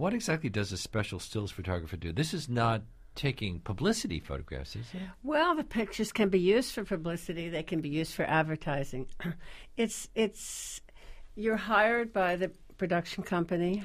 What exactly does a special stills photographer do? This is not taking publicity photographs, is it? Well, the pictures can be used for publicity. They can be used for advertising. It's you're hired by the production company.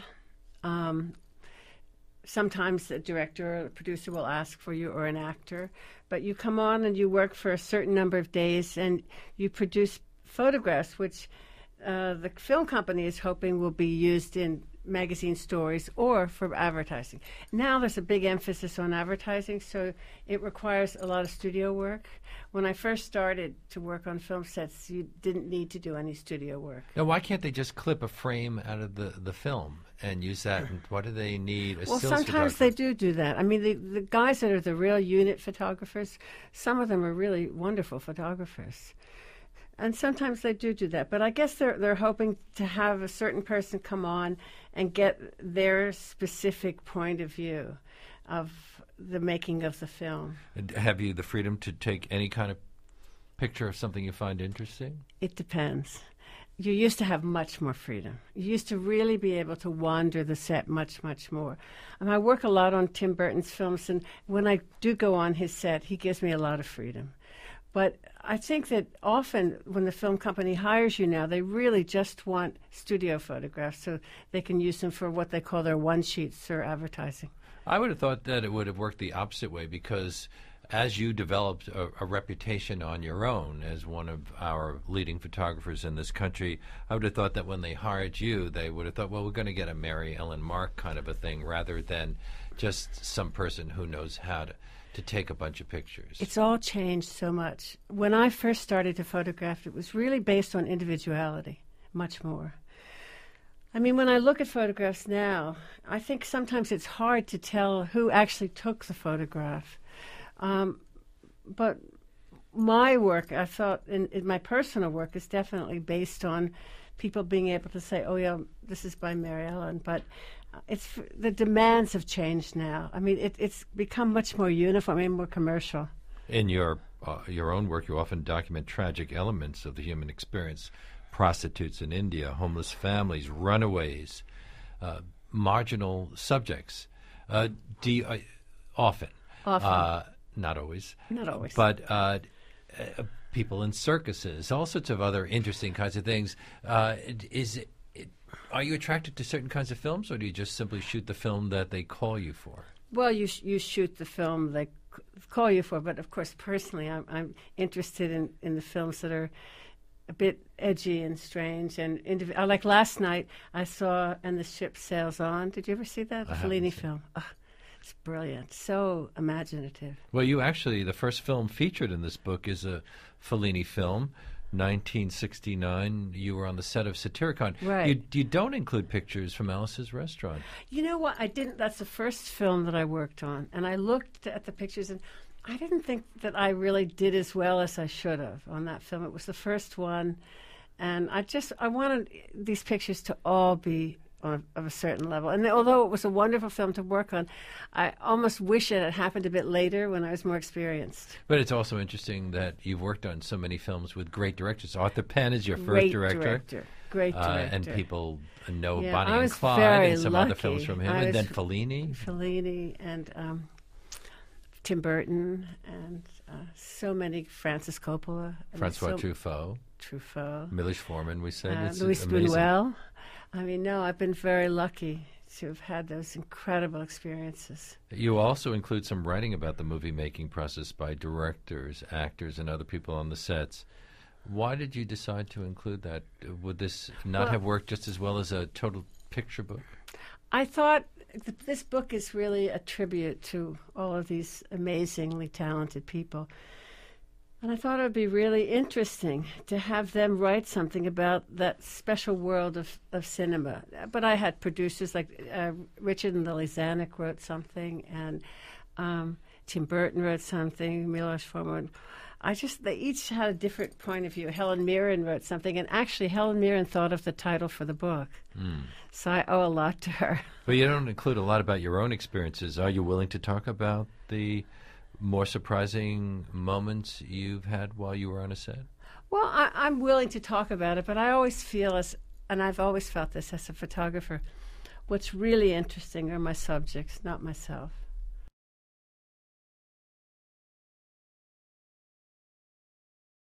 Sometimes the director or the producer will ask for you, or an actor. But you come on and you work for a certain number of days, and you produce photographs, which the film company is hoping will be used in magazine stories or for advertising. Now there's a big emphasis on advertising, so it requires a lot of studio work. When I first started to work on film sets, you didn't need to do any studio work. Now, why can't they just clip a frame out of the film and use that? And what do they need? Well, sometimes they do that. I mean, the guys that are the real unit photographers, some of them are really wonderful photographers. And sometimes they do that. But I guess they're hoping to have a certain person come on and get their specific point of view of the making of the film. Have you the freedom to take any kind of picture of something you find interesting? It depends. You used to have much more freedom. You used to really be able to wander the set much, much more. I work a lot on Tim Burton's films, and when I do go on his set, he gives me a lot of freedom. But I think that often when the film company hires you now, they really just want studio photographs so they can use them for what they call their one-sheets or advertising. I would have thought that it would have worked the opposite way, because as you developed a reputation on your own as one of our leading photographers in this country, I would have thought that when they hired you, they would have thought, well, we're going to get a Mary Ellen Mark kind of a thing rather than just some person who knows how to take a bunch of pictures. It's all changed so much. When I first started to photograph, it was really based on individuality, much more. I mean, when I look at photographs now, I think sometimes it's hard to tell who actually took the photograph. But my work, I thought, in my personal work, is definitely based on people being able to say, oh, yeah, this is by Mary Ellen. But the demands have changed now. I mean, it's become much more uniform and more commercial. In your own work, you often document tragic elements of the human experience: prostitutes in India, homeless families, runaways, marginal subjects. Often. Not always. Not always. But people in circuses, all sorts of other interesting kinds of things. Are you attracted to certain kinds of films, or do you just simply shoot the film that they call you for? Well, you shoot the film they call you for, but of course, personally, I'm interested in the films that are a bit edgy and strange. And like last night, I saw And the Ship Sails On. Did you ever see that? The Fellini film. Oh, it's brilliant. So imaginative. Well, the first film featured in this book is a Fellini film. 1969, you were on the set of Satyricon. Right. You don't include pictures from Alice's Restaurant. You know what? I didn't. That's the first film that I worked on. And I looked at the pictures, and I didn't think that I really did as well as I should have on that film. It was the first one. And I wanted these pictures to all be of a certain level. And although it was a wonderful film to work on, I almost wish it had happened a bit later when I was more experienced. But it's also interesting that you've worked on so many films with great directors. Arthur Penn is your first director. Great director. And people know yeah, Bonnie and Clyde and some other films from him. And then Fellini. Fellini and Tim Burton and so many, Francis Coppola. Francois Truffaut. Milos Forman, we said. Louis Buñuel. I mean, no, I've been very lucky to have had those incredible experiences. You also include some writing about the movie-making process by directors, actors, and other people on the sets. Why did you decide to include that? Would this not have worked just as well as a total picture book? I thought this book is really a tribute to all of these amazingly talented people. And I thought it would be really interesting to have them write something about that special world of cinema. But I had producers like Richard and Lily Zanuck wrote something, and Tim Burton wrote something, Milos Forman. They each had a different point of view. Helen Mirren wrote something, and actually Helen Mirren thought of the title for the book. So I owe a lot to her. But you don't include a lot about your own experiences. Are you willing to talk about the more surprising moments you've had while you were on a set? Well, I'm willing to talk about it, but I always feel and I've always felt this as a photographer, what's really interesting are my subjects, not myself.